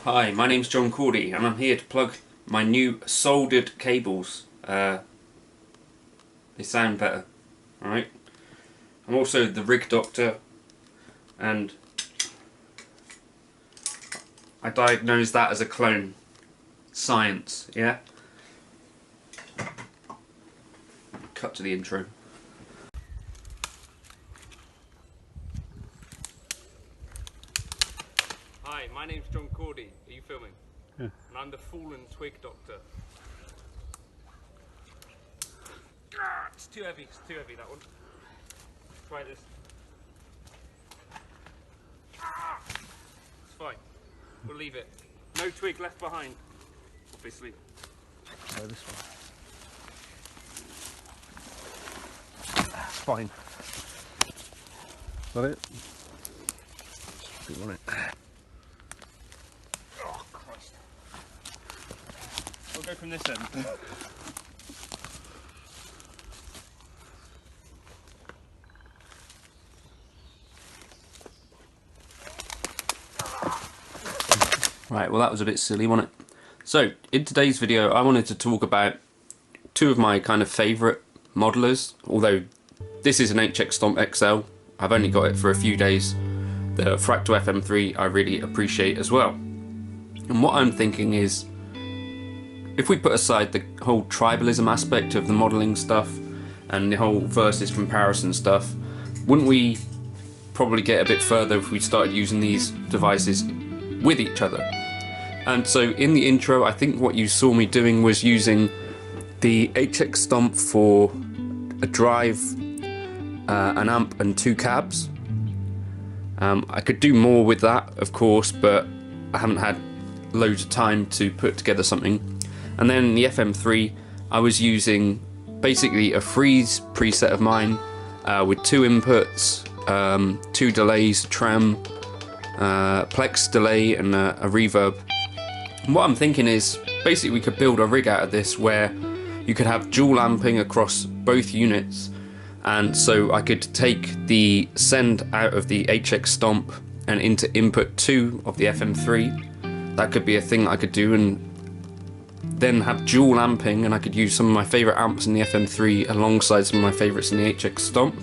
Hi, my name's Cordy and I'm here to plug my new soldered cables. They sound better, alright? I'm also the rig doctor and I diagnosed that as a clone. Science, yeah? Cut to the intro. Hi, my name's Cordy. Are you filming? Yeah. And I'm the fallen twig doctor. Ah, it's too heavy, that one. Try this. Ah, it's fine. We'll leave it. No twig left behind, obviously. Oh, this one. That's fine. Is that it? Just on it. Oh, Christ. We'll go from this end. Right, well that was a bit silly, wasn't it? So, in today's video I wanted to talk about two of my kind of favourite modelers, although this is an HX Stomp XL, I've only got it for a few days. The Fractal FM3 I really appreciate as well. And what I'm thinking is, if we put aside the whole tribalism aspect of the modelling stuff and the whole versus comparison stuff, wouldn't we probably get a bit further if we started using these devices with each other? And so in the intro I think what you saw me doing was using the HX Stomp for a drive, an amp and two cabs. I could do more with that of course, but I haven't had loads of time to put together something. And then the FM3 I was using basically a freeze preset of mine with two inputs, two delays, trem, plex delay and a reverb. And what I'm thinking is basically we could build a rig out of this where you could have dual amping across both units, and so I could take the send out of the HX Stomp and into input 2 of the FM3. That could be a thing I could do, and then have dual amping, and I could use some of my favourite amps in the FM3 alongside some of my favourites in the HX Stomp.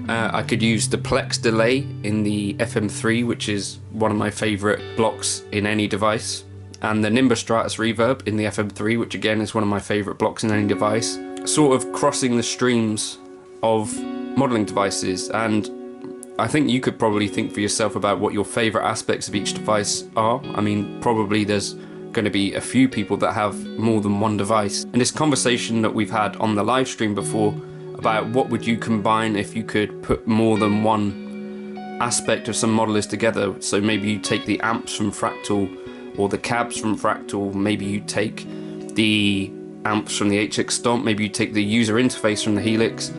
I could use the Plex delay in the FM3, which is one of my favourite blocks in any device, and the Nimbus Stratus reverb in the FM3, which again is one of my favourite blocks in any device. Sort of crossing the streams of modelling devices, and I think you could probably think for yourself about what your favourite aspects of each device are. I mean, probably there's going to be a few people that have more than one device. And this conversation that we've had on the live stream before about what would you combine if you could put more than one aspect of some modelers together. So maybe you take the amps from Fractal or the cabs from Fractal, maybe you take the amps from the HX Stomp, maybe you take the user interface from the Helix,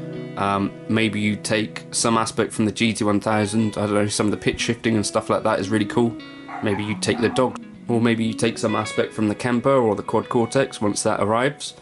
maybe you take some aspect from the GT1000, I don't know, some of the pitch shifting and stuff like that is really cool. Maybe you take the dog, or maybe you take some aspect from the Kemper or the Quad Cortex once that arrives.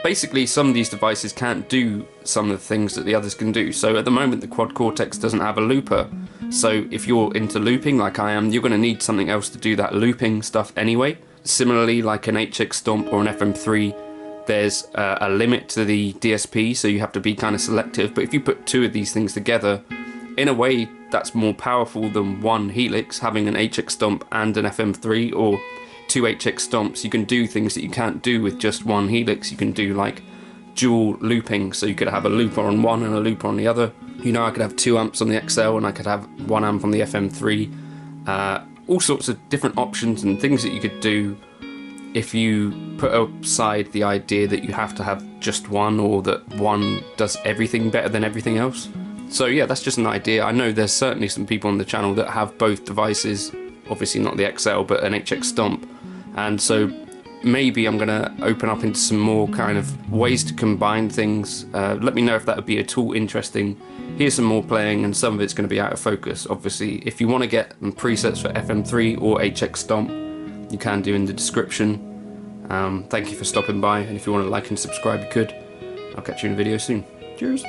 Basically, some of these devices can't do some of the things that the others can do. So at the moment, the Quad Cortex doesn't have a looper. So if you're into looping like I am, you're going to need something else to do that looping stuff anyway. Similarly, like an HX Stomp or an FM3, there's a limit to the DSP, so you have to be kind of selective. But if you put two of these things together, in a way, that's more powerful than one Helix, having an HX Stomp and an FM3, or two HX Stomps. You can do things that you can't do with just one Helix. You can do like dual looping, so you could have a looper on one and a looper on the other. You know, I could have two amps on the XL and I could have one amp on the FM3. All sorts of different options and things that you could do if you put aside the idea that you have to have just one, or that one does everything better than everything else. So yeah, that's just an idea. I know there's certainly some people on the channel that have both devices, obviously not the XL, but an HX Stomp. And so maybe I'm gonna open up into some more kind of ways to combine things. Let me know if that would be at all interesting. Here's some more playing, and some of it's gonna be out of focus. Obviously, if you wanna get presets for FM3 or HX Stomp, you can do in the description. Thank you for stopping by, and if you want to like and subscribe, you could. I'll catch you in a video soon. Cheers.